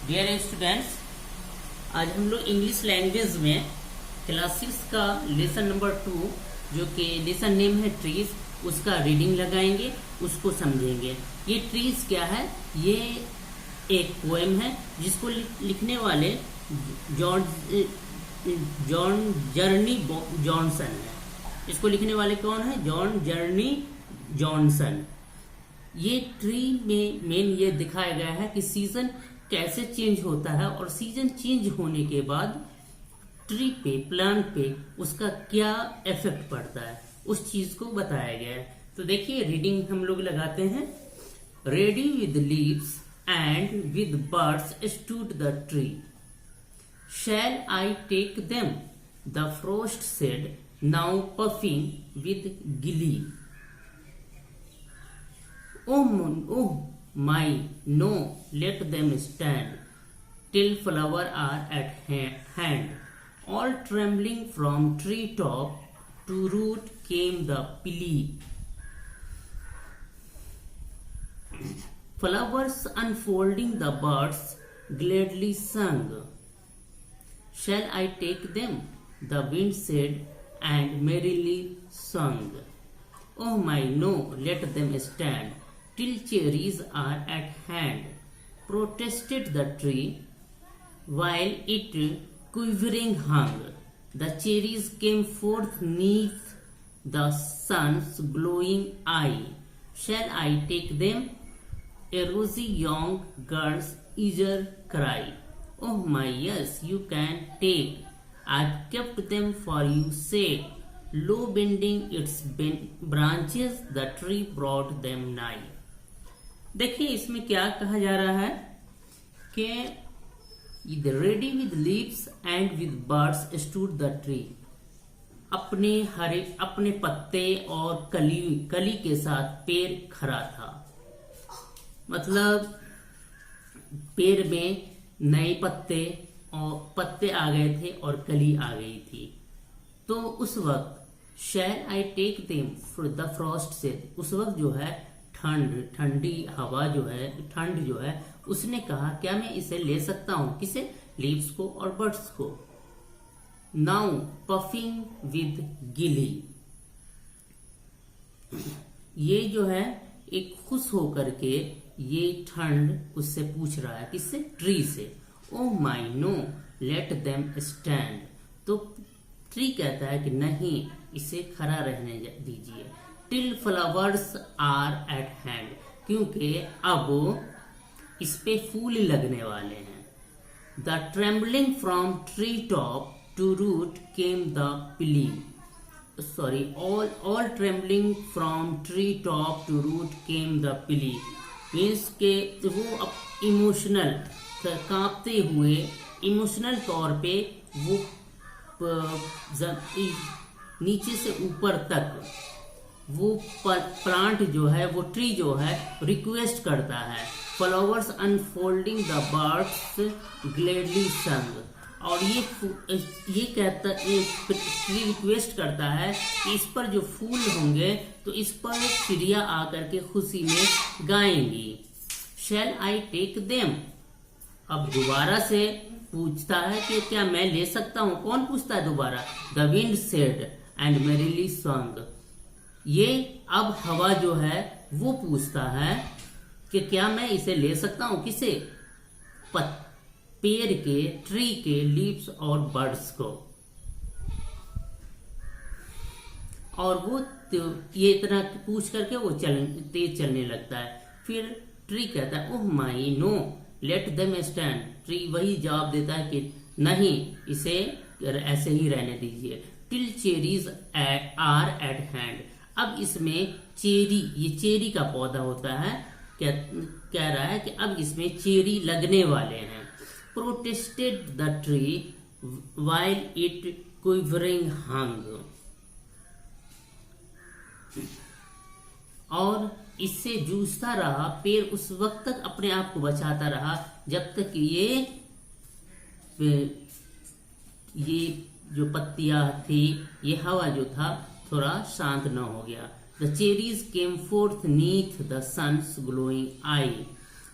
Dear students, आज हम लोग इंग्लिश लैंग्वेज में क्लास 6 का लेसन नंबर 2 जो कि लेसन नेम है ट्रीज, उसका रीडिंग लगाएंगे, उसको समझेंगे। ये ट्रीज क्या है? ये एक पोएम है जिसको लिखने वाले जॉन जर्नी जॉनसन है। इसको लिखने वाले कौन है? John journey Johnson. ये ट्री में मेन ये दिखाया गया है कि सीजन कैसे चेंज होता है और सीजन चेंज होने के बाद ट्री पे, प्लांट पे उसका क्या इफेक्ट पड़ता है, उस चीज को बताया गया है। तो देखिए, रीडिंग हम लोग लगाते हैं। Ready with leaves and with birds stood the tree, shall I take them? The frost said, now puffing with glee. Oh my, no, let them stand till flower are at hand. All trembling from tree top to root came the pili. Flowers unfolding the birds gladly sung. Shall I take them? The wind said and merrily sung. Oh my, no, let them stand till cherries are at hand, protested the tree, while it quivering hung. The cherries came forth neath the sun's glowing eye. Shall I take them? A rosy young girl's eager cry. Oh my, yes, you can take. I've kept them for you sake. Low bending its branches, the tree brought them nigh. देखिए, इसमें क्या कहा जा रहा है कि ready with leaves and with birds stood the tree. अपने पत्ते और कली के साथ पेड़ खड़ा था। मतलब पेड़ में नए पत्ते आ गए थे और कली आ गई थी। तो उस वक्त shall I take them the frost से, उस वक्त जो है ठंडी हवा जो है, ठंड जो है, उसने कहा क्या मैं इसे ले सकता हूं? किसे? लीव्स को और बर्ड्स को। नाउ पफिंग विद गिली, ये जो है एक खुश होकर के ये ठंड उससे पूछ रहा है। किससे? ट्री से। Oh my, no, let them stand. तो ट्री कहता है कि नहीं, इसे खड़ा रहने दीजिए। Till flowers are at hand, क्योंकि अब इस पे फूल लगने वाले हैं। The trembling from tree top to root came the plea, sorry, all trembling from tree top to root came the plea. Means के वो इमोशनल, कांपते हुए इमोशनल तौर पे वो नीचे से ऊपर तक वो प्लांट जो है, वो ट्री जो है रिक्वेस्ट करता है। Flowers unfolding the birds gladly संग, और ये कहता, ये ट्री रिक्वेस्ट करता है कि इस पर जो फूल होंगे तो इस पर चिड़िया आकर के खुशी में गाएंगी। शैल आई टेक देम, अब दोबारा से पूछता है कि क्या मैं ले सकता हूं? कौन पूछता है दोबारा? The wind said and merrily song, ये अब हवा जो है वो पूछता है कि क्या मैं इसे ले सकता हूं? किसे? पेड़ के, ट्री के लीव्स और बर्ड्स को। और वो ये इतना पूछ करके वो तेज चलने लगता है। फिर ट्री कहता है oh my, no, let them stand. Tree वही जवाब देता है कि नहीं, इसे ऐसे ही रहने दीजिए। Till cherries are at hand, अब इसमें चेरी, ये चेरी का पौधा होता है, कह रहा है कि अब इसमें चेरी लगने वाले हैं। Protested the tree while it quivering hung, और इससे जूझता रहा पेड़, उस वक्त तक अपने आप को बचाता रहा जब तक ये जो पत्तियां थी, ये हवा जो था, थोड़ा शांत न हो गया। The cherries came forth neath the sun's glowing eye,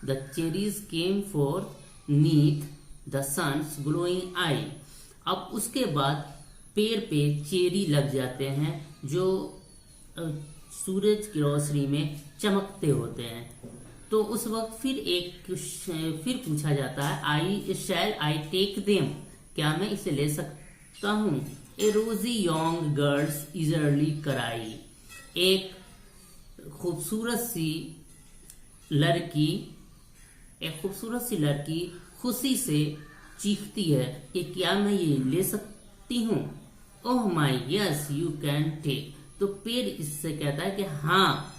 The cherries came forth neath the sun's glowing eye. अब उसके बाद पेड़ पे चेरी लग जाते हैं जो सूरज की रोशनी में चमकते होते हैं। तो उस वक्त फिर पूछा जाता है शैल आई टेक देम, क्या मैं इसे ले सकता हूँ। ए रोजी यंग गर्ल्स ईजरली कराई, एक खूबसूरत सी लड़की खुशी से चीखती है कि क्या मैं ये ले सकती हूँ। ओह माई यस यू कैन टेक। तो पेड़ इससे कहता है कि हाँ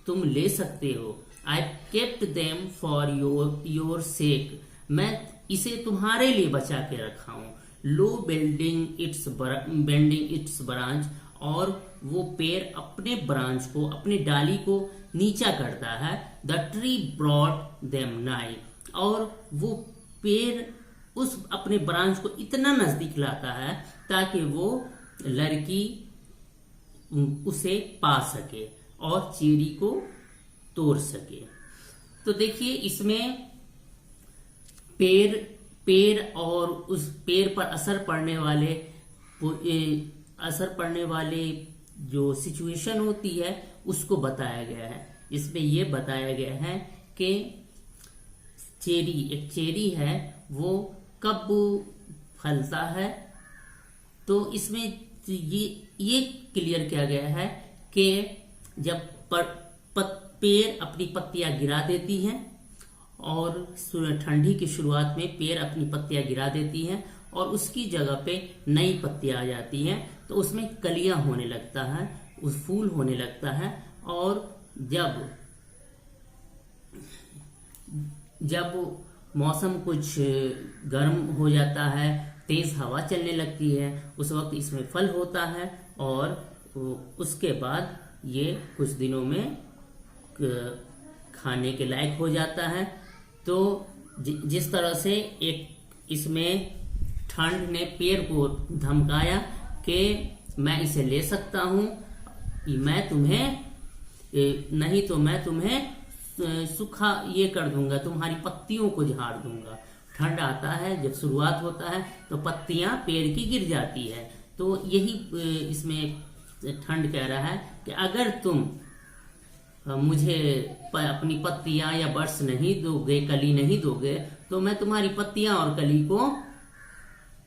तुम ले सकते हो। I kept them for your sake, मैं इसे तुम्हारे लिए बचा के रखा हूं। लो बेंडिंग इट्स ब्रांच, और वो पेड़ अपने ब्रांच को, अपनी डाली को नीचा करता है। द ट्री ब्रॉट देम नाई, और वो पेड़ उस अपने ब्रांच को इतना नजदीक लाता है ताकि वो लड़की उसे पा सके और चेरी को तोड़ सके। तो देखिए इसमें पेड़ और उस पेड़ पर असर पड़ने वाले जो सिचुएशन होती है उसको बताया गया है। इसमें यह बताया गया है कि एक चेरी है वो कब फलता है। तो इसमें ये क्लियर किया गया है कि जब पेड़ अपनी पत्तियां गिरा देती हैं, और ठंडी की शुरुआत में पेड़ अपनी पत्तियां गिरा देती हैं और उसकी जगह पे नई पत्तियां आ जाती हैं, तो उसमें कलियां होने लगता है, उस फूल होने लगता है। और जब मौसम कुछ गर्म हो जाता है, तेज हवा चलने लगती है, उस वक्त इसमें फल होता है और उसके बाद ये कुछ दिनों में खाने के लायक हो जाता है। तो जिस तरह से इसमें ठंड ने पेड़ को धमकाया कि मैं इसे ले सकता हूं, मैं तुम्हें नहीं तो मैं तुम्हें सूखा ये कर दूंगा, तुम्हारी पत्तियों को झाड़ दूंगा। ठंड आता है, जब शुरुआत होता है तो पत्तियां पेड़ की गिर जाती है। तो यही इसमें ठंड कह रहा है कि अगर तुम मुझे अपनी पत्तियां या बर्ड्स नहीं दोगे, कली नहीं दोगे, तो मैं तुम्हारी पत्तियां और कली को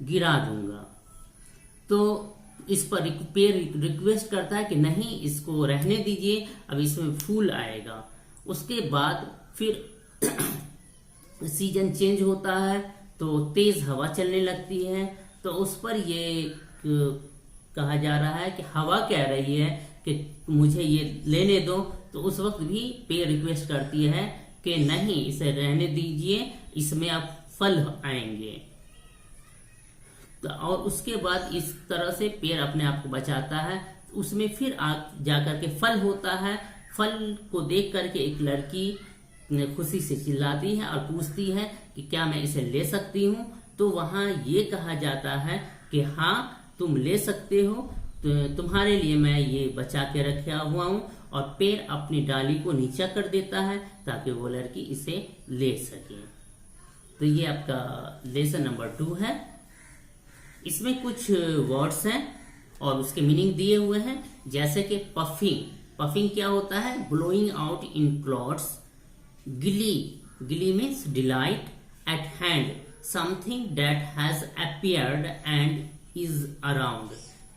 गिरा दूंगा। तो इस पर पेड़ रिक्वेस्ट करता है कि नहीं, इसको रहने दीजिए, अब इसमें फूल आएगा। उसके बाद फिर सीजन चेंज होता है तो तेज हवा चलने लगती है। तो उस पर ये कहा जा रहा है कि हवा कह रही है कि मुझे ये लेने दो। तो उस वक्त भी पेड़ रिक्वेस्ट करती है कि नहीं, इसे रहने दीजिए, इसमें अब फल आएंगे। तो और उसके बाद इस तरह से पेड़ अपने आप को बचाता है। उसमें फिर जाकर के फल होता है। फल को देख करके एक लड़की खुशी से चिल्लाती है और पूछती है कि क्या मैं इसे ले सकती हूँ। तो वहां ये कहा जाता है कि हाँ तुम ले सकते हो, तो तुम्हारे लिए मैं ये बचा के रखा हुआ हूँ। और पेड़ अपनी डाली को नीचा कर देता है ताकि वो लड़की इसे ले सके। तो ये आपका लेसन नंबर 2 है। इसमें कुछ वर्ड्स हैं और उसके मीनिंग दिए हुए हैं, जैसे कि पफिंग क्या होता है, blowing out in clouds. Glee means delight. At hand, something that has appeared and is around.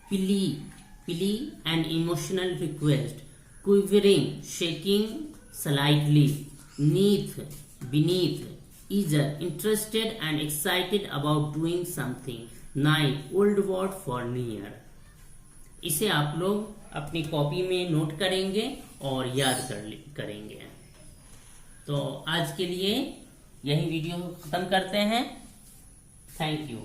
Plea an emotional request. Quivering, shaking slightly. Neath, beneath. Eager, interested and excited about doing something. Nigh, old word for near. इसे आप लोग अपनी copy में note करेंगे और याद करेंगे। तो आज के लिए यही वीडियो खत्म करते हैं। Thank you.